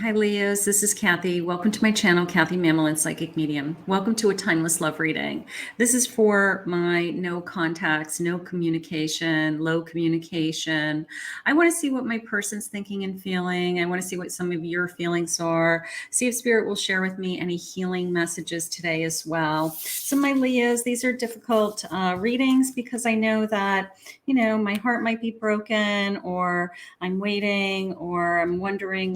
Hi, Leos. This is Kathy. Welcome to my channel, Kathy Mamolen, Psychic Medium. Welcome to a timeless love reading. This is for my no contacts, no communication, low communication. I want to see what my person's thinking and feeling. I want to see what some of your feelings are. See if Spirit will share with me any healing messages today as well. So my Leos, these are difficult readings because I know that, my heart might be broken, or I'm waiting, or I'm wondering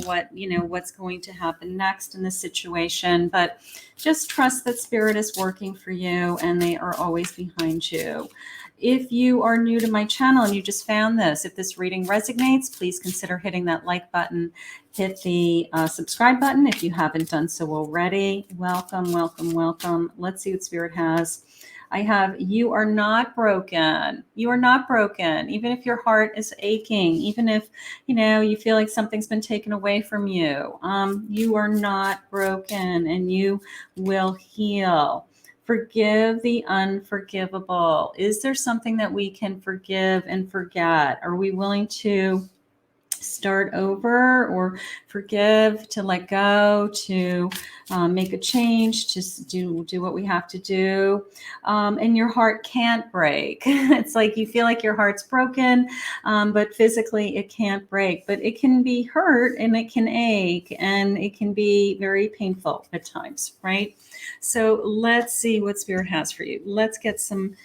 what's going to happen next in this situation. But just trust that Spirit is working for you and they are always behind you. If you are new to my channel and you just found this, if this reading resonates, please consider hitting that like button. Hit the subscribe button if you haven't done so already. Welcome, welcome, welcome. Let's see what Spirit has. I have, you are not broken. You are not broken. Even if your heart is aching, even if, you feel like something's been taken away from you, you are not broken and you will heal. Forgive the unforgivable. Is there something that we can forgive and forget? Are we willing to start over, or forgive, to let go, to make a change, to do what we have to do? And your heart can't break. It's like you feel like your heart's broken, but physically it can't break, but it can be hurt and it can ache and it can be very painful at times, right? So let's see what Spirit has for you. Let's get some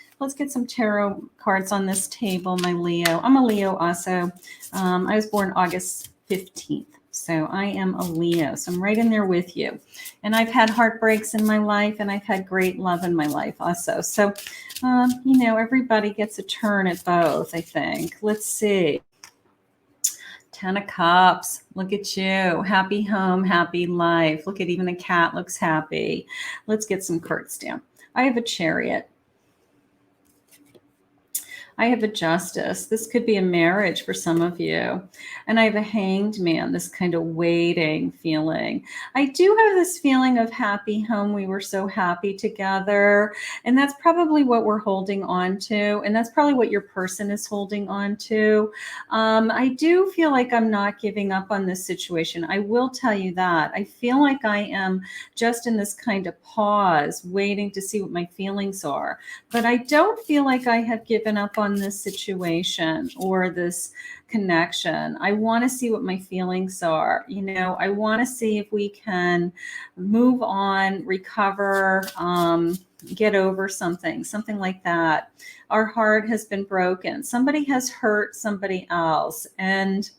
tarot cards on this table, my Leo. I'm a Leo also. I was born August 15th. So I am a Leo. So I'm right in there with you. And I've had heartbreaks in my life, and I've had great love in my life also. So, everybody gets a turn at both, I think. Let's see. 10 of Cups. Look at you. Happy home, happy life. Look at, even the cat looks happy. Let's get some cards down. I have a Chariot. I have a Justice. This could be a marriage for some of you. And I have a Hanged Man, this kind of waiting feeling. I do have this feeling of happy home. We were so happy together. And that's probably what we're holding on to. And that's probably what your person is holding on to. I do feel like I'm not giving up on this situation. I will tell you that. I feel like I am just in this kind of pause, waiting to see what my feelings are. But I don't feel like I have given up on this situation or this connection. I want to see what my feelings are. I want to see if we can move on, recover, get over something like that. Our heart has been broken. Somebody has hurt somebody else, and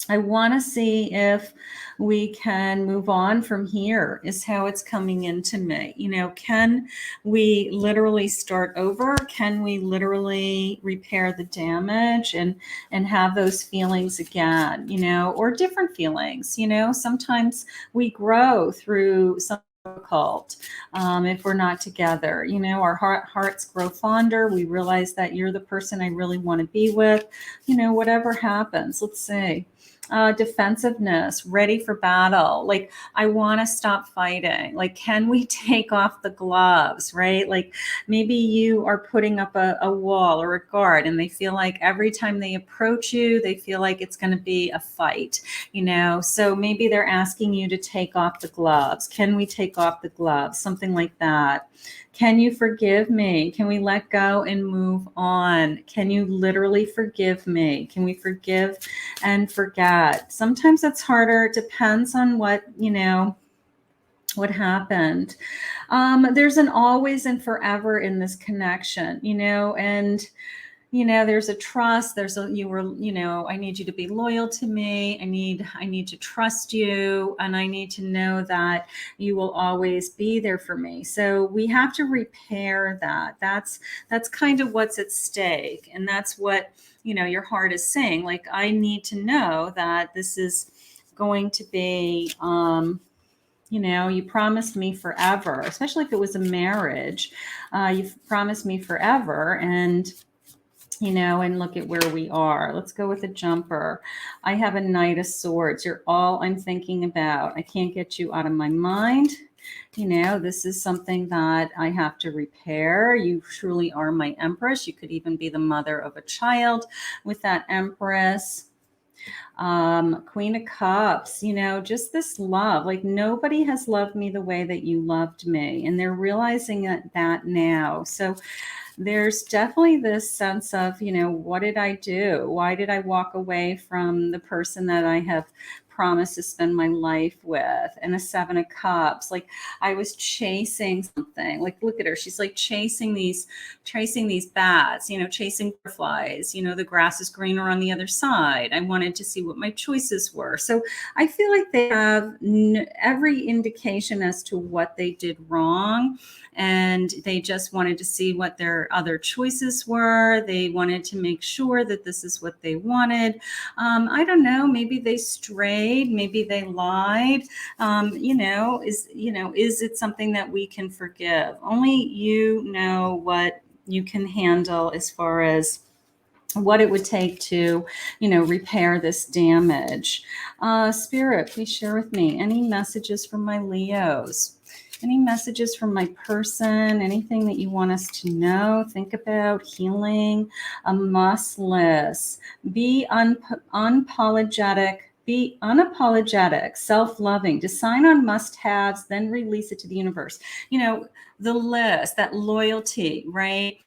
I want to see if we can move on from here, is how it's coming into me. Can we literally start over? Can we literally repair the damage and have those feelings again, or different feelings? Sometimes we grow through some difficult if we're not together. Our hearts grow fonder. We realize that you're the person I really want to be with. Whatever happens. Let's see. Defensiveness, ready for battle. Like, I want to stop fighting. Like, can we take off the gloves, right? Like, maybe you are putting up a wall or a guard, and they feel like every time they approach you, they feel like it's going to be a fight, so maybe they're asking you to take off the gloves. Can we take off the gloves? Something like that. Can you forgive me? Can we let go and move on? Can you literally forgive me? Can we forgive and forget? Sometimes it's harder. It depends on what happened. There's an always and forever in this connection, and there's a trust. There's a, I need you to be loyal to me. I need to trust you, and I need to know that you will always be there for me. So we have to repair that. That's kind of what's at stake. And that's what, your heart is saying. Like, I need to know that this is going to be, you promised me forever, especially if it was a marriage. You've promised me forever. And and look at where we are. Let's go with a jumper. I have a Knight of Swords. You're all I'm thinking about. I can't get you out of my mind. This is something that I have to repair. You truly are my Empress. You could even be the mother of a child with that Empress. Queen of Cups, you know, just this love, like nobody has loved me the way that you loved me. And they're realizing that now. So there's definitely this sense of, you know, what did I do? Why did I walk away from the person that I have promised to spend my life with? And a 7 of Cups, like I was chasing something. Like look at her, she's like chasing these bats, you know, chasing butterflies. You know, the grass is greener on the other side. I wanted to see what my choices were. So I feel like they have every indication as to what they did wrong, and they just wanted to see what their other choices were. They wanted to make sure that this is what they wanted. I don't know, maybe they strayed, maybe they lied. You know, is it something that we can forgive? Only you know what you can handle as far as what it would take to, you know, repair this damage. Spirit, please share with me any messages from my Leos. Any messages from my person, anything that you want us to know, think about, healing, a must list, be unapologetic, self-loving, decide on must-haves, then release it to the universe. You know, the list, that loyalty, right?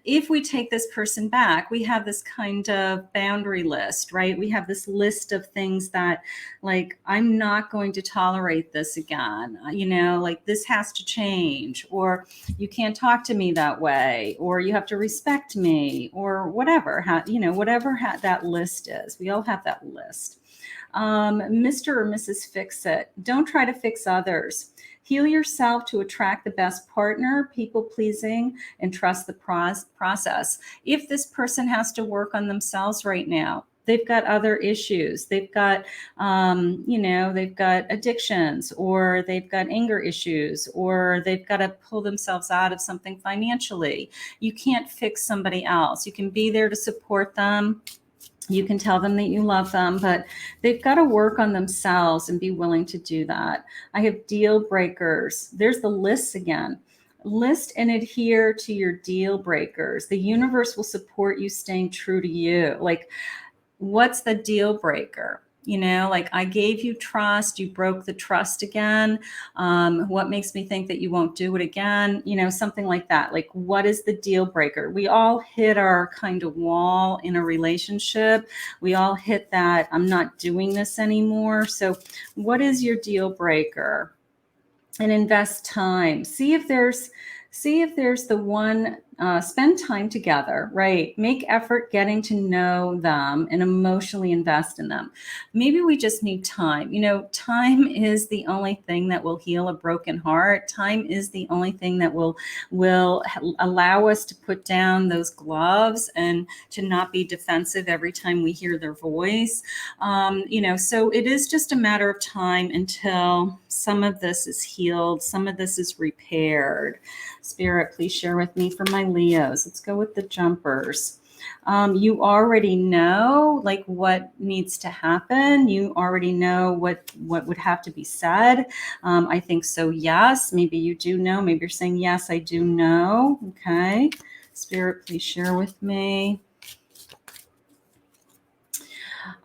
If we take this person back, we have this kind of boundary list, right? We have this list of things that, like, I'm not going to tolerate this again. You know, like this has to change, or you can't talk to me that way, or you have to respect me, or whatever, whatever that list is. We all have that list. Mr. or Mrs. Fix It. Don't try to fix others. Heal yourself to attract the best partner, people pleasing, and trust the process. If this person has to work on themselves right now, they've got other issues. They've got, they've got addictions, or they've got anger issues, or they've got to pull themselves out of something financially. You can't fix somebody else. You can be there to support them. You can tell them that you love them, but they've got to work on themselves and be willing to do that. I have deal breakers. There's the lists again. List and adhere to your deal breakers. The universe will support you staying true to you. Like, what's the deal breaker? You know, like I gave you trust, you broke the trust again. What makes me think that you won't do it again? You know, something like that. Like, what is the deal breaker? We all hit our kind of wall in a relationship. We all hit that, I'm not doing this anymore. So what is your deal breaker? And invest time. See if there's the one. Spend time together, right? Make effort getting to know them and emotionally invest in them. Maybe we just need time. You know, time is the only thing that will heal a broken heart. Time is the only thing that will allow us to put down those gloves and to not be defensive every time we hear their voice. So it is just a matter of time until some of this is healed, some of this is repaired. Spirit, please share with me for my Leos. Let's go with the jumpers. You already know like what needs to happen. You already know what would have to be said. I think so. Yes. Maybe you do know. Maybe you're saying, yes, I do know. Okay. Spirit, please share with me.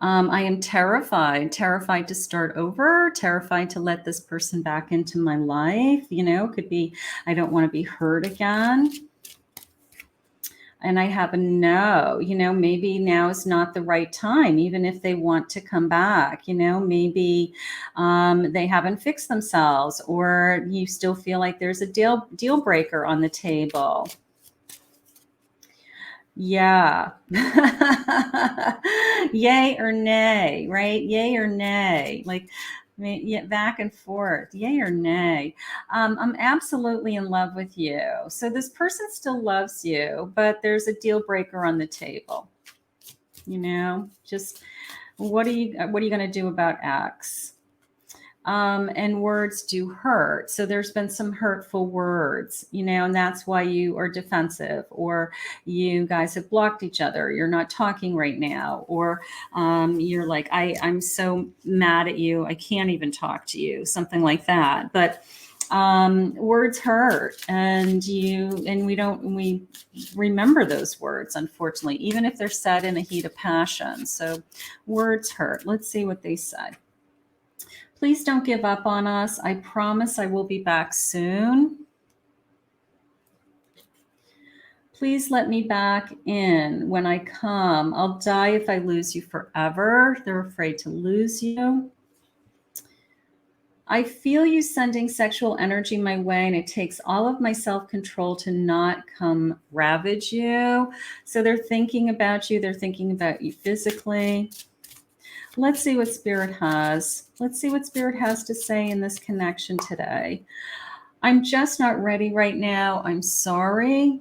I am terrified to start over, terrified to let this person back into my life. You know, could be, I don't want to be hurt again. And I have a no, you know, maybe now is not the right time, even if they want to come back, you know, maybe they haven't fixed themselves, or you still feel like there's a deal breaker on the table. Yeah. Yay or nay, right? Yay or nay. Like, yeah, back and forth, yay or nay. I'm absolutely in love with you. So this person still loves you, but there's a deal breaker on the table. You know, just what are you going to do about X? And words do hurt. So there's been some hurtful words, you know, and that's why you are defensive, or you guys have blocked each other. You're not talking right now, or you're like, I'm so mad at you, I can't even talk to you, something like that. But Words hurt, and we remember those words, unfortunately, even if they're said in a heat of passion. So words hurt. Let's see what they said. Please don't give up on us. I promise I will be back soon. Please let me back in when I come. I'll die if I lose you forever. They're afraid to lose you. I feel you sending sexual energy my way, and it takes all of my self-control to not come ravage you. So they're thinking about you. They're thinking about you physically. Let's see what Spirit has. Let's see what Spirit has to say in this connection today. I'm just not ready right now. I'm sorry.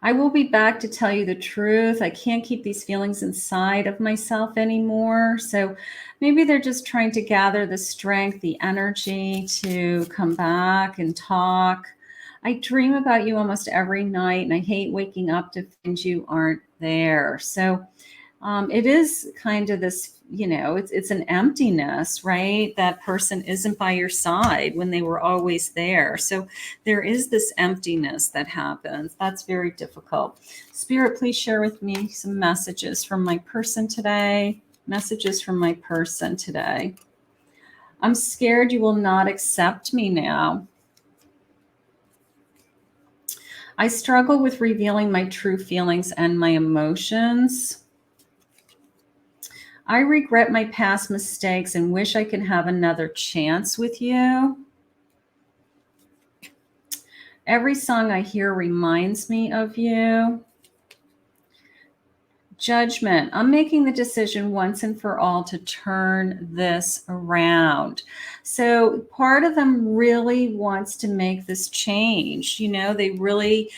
I will be back to tell you the truth. I can't keep these feelings inside of myself anymore. So maybe they're just trying to gather the strength, the energy to come back and talk. I dream about you almost every night, and I hate waking up to find you aren't there. So it is kind of this, it's an emptiness, right? That person isn't by your side when they were always there. So there is this emptiness that happens. That's very difficult. Spirit, please share with me some messages from my person today. Messages from my person today. I'm scared you will not accept me now. I struggle with revealing my true feelings and my emotions. I regret my past mistakes and wish I could have another chance with you. Every song I hear reminds me of you. Judgment. I'm making the decision once and for all to turn this around. So part of them really wants to make this change. They really,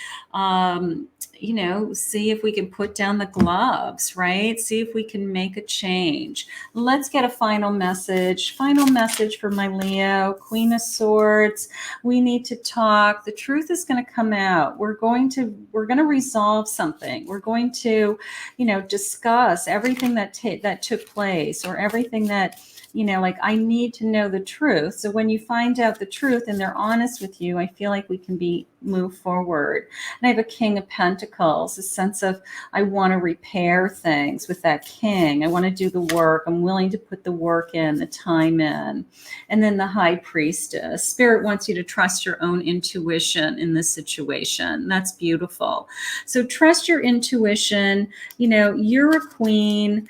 see if we can put down the gloves, right? See if we can make a change. Let's get a final message. Final message for my Leo, Queen of Swords. We need to talk. The truth is going to come out. We're going to resolve something. We're going to, discuss everything that took place, or everything that, I need to know the truth. So when you find out the truth and they're honest with you, I feel like we can move forward. And I have a King of Pentacles, a sense of, I want to repair things with that King. I want to do the work. I'm willing to put the work in, the time in. And then the High Priestess. Spirit wants you to trust your own intuition in this situation. That's beautiful. So trust your intuition. You're a queen.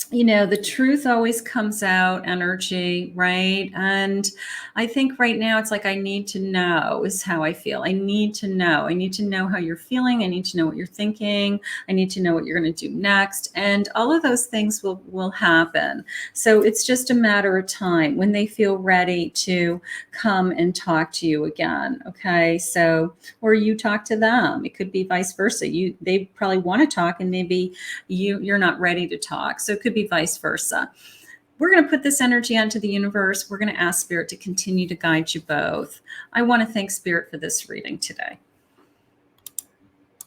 The truth always comes out, energy, right? And I think right now it's like, I need to know is how I feel. I need to know. I need to know how you're feeling. I need to know what you're thinking. I need to know what you're going to do next. And all of those things will happen. So it's just a matter of time when they feel ready to come and talk to you again. Okay. So, or you talk to them. It could be vice versa. They probably want to talk, and maybe you're not ready to talk. So it could be vice versa. We're going to put this energy onto the universe. We're going to ask Spirit to continue to guide you both. I want to thank Spirit for this reading today.